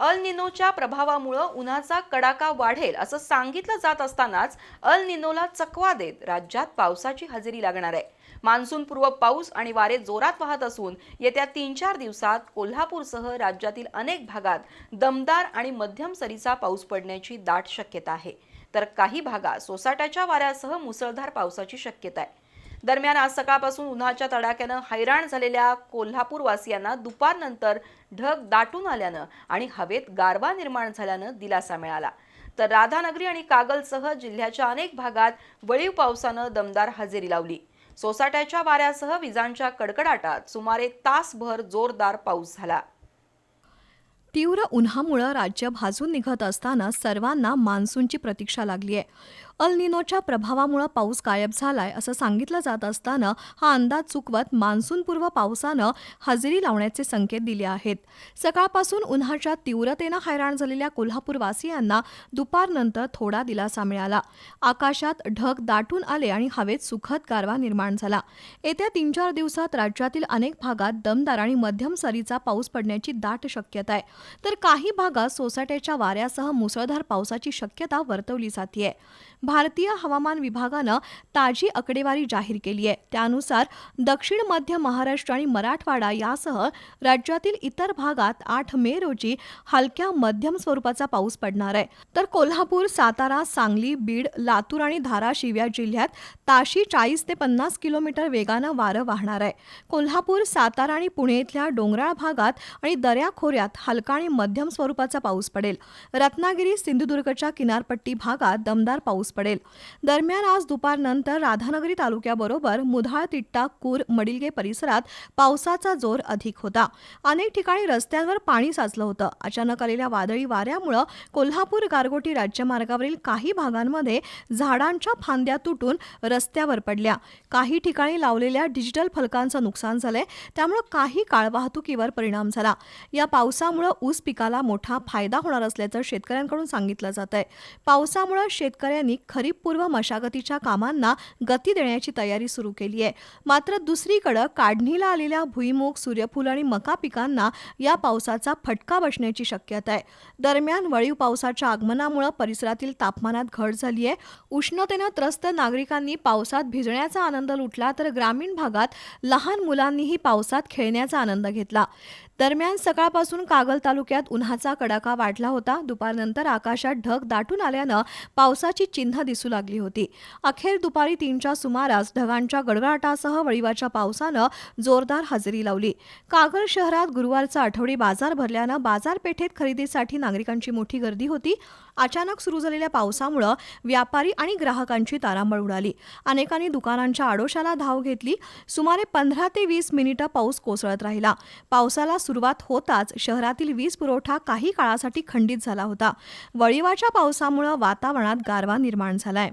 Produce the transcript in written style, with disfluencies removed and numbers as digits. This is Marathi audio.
अल निनोच्या प्रभावामुळे उन्हाचा कडाका वाढेल असं सांगितलं जात असतानाच अल निनोला चकवा देत राज्यात पावसाची हजेरी लागणार आहे। मान्सूनपूर्व पाऊस आणि वारे जोरात वाहत असून येत्या 3-4 दिवसात कोल्हापूरसह राज्यातील अनेक भागात दमदार आणि मध्यम सरीचा पाऊस पडण्याची दाट शक्यता आहे, तर काही भागात सोसाट्याच्या वाऱ्यासह मुसळधार पावसाची शक्यता आहे। दरम्यान आज सकाळपासून उन्हाच्या तडाख्यानं हैराण झालेल्या कोल्हापूरवासियांना दुपारनंतर ढग दाटून आल्यानं आणि हवेत गारवा निर्माण झाल्यानं दिलासा मिळाला, तर राधानगरी आणि कागलसह जिल्ह्याच्या अनेक भागात वळीव पावसानं दमदार हजेरी लावली। सोसाट्याच्या वाऱ्यासह विजांच्या कडकडाटात सुमारे तासभर जोरदार पाऊस झाला। तीव्र उन्हामुळे राज्य भाजून निघत असताना सर्वांना मान्सूनची प्रतीक्षा लागली आहे। अल निनोच्या प्रभावामुळे पाऊस गायब झालाय असं सांगितलं जात असताना हा अंदाज चुकवत मान्सूनपूर्व पावसानं हजेरी लावण्याचे संकेत दिले आहेत। सकाळपासून उन्हाच्या तीव्रतेनं हैराण झालेल्या कोल्हापूरवासियांना दुपारनंतर थोडा दिलासा मिळाला। आकाशात ढग दाटून आले आणि हवेत सुखद गारवा निर्माण झाला। येत्या 3-4 दिवसात राज्यातील अनेक भागात दमदार आणि मध्यम सरीचा पाऊस पडण्याची दाट शक्यता आहे, तर काही भागात सोसाट्याच्या वाऱ्यासह मुसळधार पावसाची शक्यता वर्तवली जाते। भारतीय हवामान विभागानं ताजी आकडेवारी जाहीर केली आहे। त्यानुसार दक्षिण मध्य महाराष्ट्र आणि मराठवाडा यासह राज्यातील इतर भागात 8 मे रोजी हलक्या मध्यम स्वरूपाचा पाऊस पडणार आहे, तर कोल्हापूर, सातारा, सांगली, बीड, लातूर आणि धाराशिव या जिल्ह्यात ताशी 40 ते 50 किलोमीटर वेगानं वारं वाहणार आहे। कोल्हापूर, सातारा आणि पुणे इथल्या डोंगराळ भागात आणि दऱ्याखोऱ्यात हलका आणि मध्यम स्वरूपाचा पाऊस पडेल। रत्नागिरी, सिंधुदुर्गच्या किनारपट्टी भागात दमदार पाऊस पडेल। दरम्यान आज दुपारनंतर राधानगरी तालुक्याबरोबर मुधाळ, तिट्टा, कूर, मडिलगे परिसरात पावसाचा जोर अधिक होता। अनेक ठिकाणी रस्त्यांवर पाणी साचलं होतं। अचानक आलेल्या वादळी वाऱ्यामुळे कोल्हापूर गारगोटी राज्यमार्गावरील काही भागांमध्ये झाडांच्या फांद्या तुटून रस्त्यावर पडल्या। काही ठिकाणी लावलेल्या डिजिटल फलकांचं नुकसान झालंय, त्यामुळे काही काळ वाहतुकीवर परिणाम झाला। या पावसामुळे ऊस पिकाला मोठा फायदा होणार असल्याचं शेतकऱ्यांकडून सांगितलं जातंय। पावसामुळे शेतकऱ्यांनी खरीपपूर्व मशागतीच्या कामांना गती देण्याची तयारी सुरू केली आहे। मात्र दुसरीकडे काढणीला आलेल्या भुईमूग, सूर्यफूल आणि मका पिकांना या पावसाचा फटका बसण्याची शक्यता आहे। दरम्यान वळीव पावसाच्या आगमनामुळे परिसरातील तापमानात घट झाली आहे। उष्णतेनं त्रस्त नागरिकांनी पावसात भिजण्याचा आनंद लुटला, तर ग्रामीण भागात लहान मुलांनीही पावसात खेळण्याचा आनंद घेतला। दरम्यान सकाळपासून कागल तालुक्यात उन्हाचा कडाका वाढला होता। दुपारनंतर आकाशात ढग दाटून आल्यानं पावसाची चिन्ह दिसू लागली होती। अखेर दुपारी 3च्या सुमारास ढगांच्या गडगडाटासह वळीवाच्या पावसानं जोरदार हजेरी लावली। कागल शहरात गुरुवारचा आठवडी बाजार भरल्यानं बाजारपेठेत खरेदीसाठी नागरिकांची मोठी गर्दी होती। अचानक सुरू झालेल्या पावसामुळे व्यापारी आणि ग्राहकांची तारांबळ उडाली। अनेकांनी दुकानांच्या आडोशाला धाव घेतली। सुमारे 15 ते 20 मिनिटं पाऊस कोसळत राहिला। पावसाला सुरुवात होताच शहरातील वीज पुरवठा काही काळासाठी खंडित झाला होता। वळीवाच्या पावसामुळे वातावरणात गारवा निर्माण झालाय।